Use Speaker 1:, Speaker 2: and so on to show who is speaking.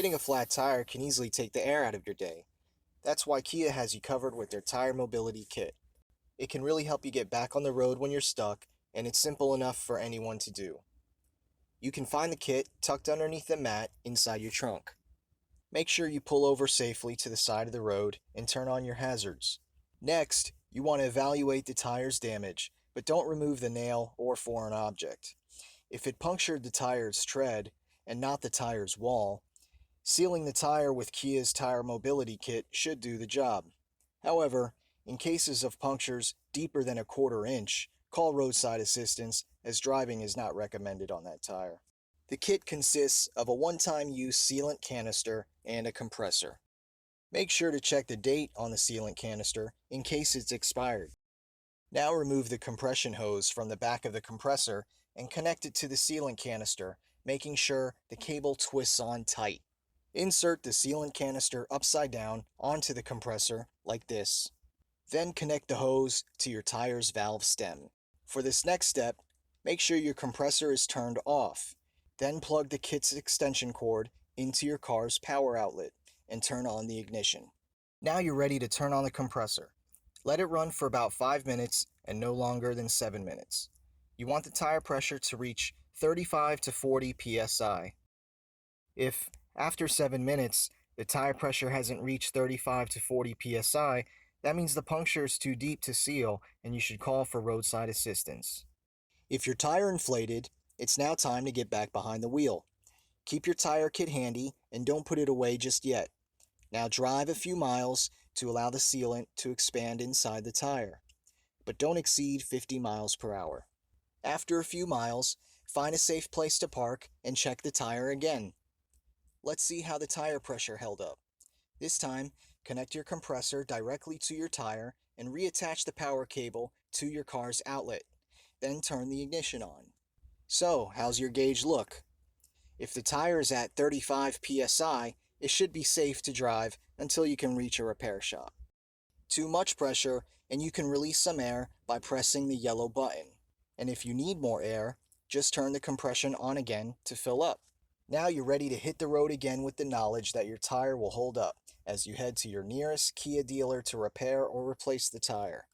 Speaker 1: Getting a flat tire can easily take the air out of your day. That's why Kia has you covered with their Tire Mobility Kit. It can really help you get back on the road when you're stuck, and it's simple enough for anyone to do. You can find the kit tucked underneath the mat inside your trunk. Make sure you pull over safely to the side of the road and turn on your hazards. Next, you want to evaluate the tire's damage, but don't remove the nail or foreign object. If it punctured the tire's tread and not the tire's wall, sealing the tire with Kia's Tire Mobility Kit should do the job. However, in cases of punctures deeper than a quarter inch, call roadside assistance as driving is not recommended on that tire. The kit consists of a one-time use sealant canister and a compressor. Make sure to check the date on the sealant canister in case it's expired. Now remove the compression hose from the back of the compressor and connect it to the sealant canister, making sure the cable twists on tight. Insert the sealant canister upside down onto the compressor like this. Then connect the hose to your tire's valve stem. For this next step, make sure your compressor is turned off. Then plug the kit's extension cord into your car's power outlet and turn on the ignition. Now you're ready to turn on the compressor. Let it run for about 5 minutes and no longer than 7 minutes. You want the tire pressure to reach 35 to 40 psi. If, after 7 minutes, the tire pressure hasn't reached 35 to 40 psi, that means the puncture is too deep to seal and you should call for roadside assistance. If your tire inflated, it's now time to get back behind the wheel. Keep your tire kit handy and don't put it away just yet. Now drive a few miles to allow the sealant to expand inside the tire, but don't exceed 50 miles per hour. After a few miles, find a safe place to park and check the tire again. Let's see how the tire pressure held up. This time, connect your compressor directly to your tire and reattach the power cable to your car's outlet. Then turn the ignition on. So, how's your gauge look? If the tire is at 35 psi, it should be safe to drive until you can reach a repair shop. Too much pressure, and you can release some air by pressing the yellow button. And if you need more air, just turn the compression on again to fill up. Now you're ready to hit the road again with the knowledge that your tire will hold up as you head to your nearest Kia dealer to repair or replace the tire.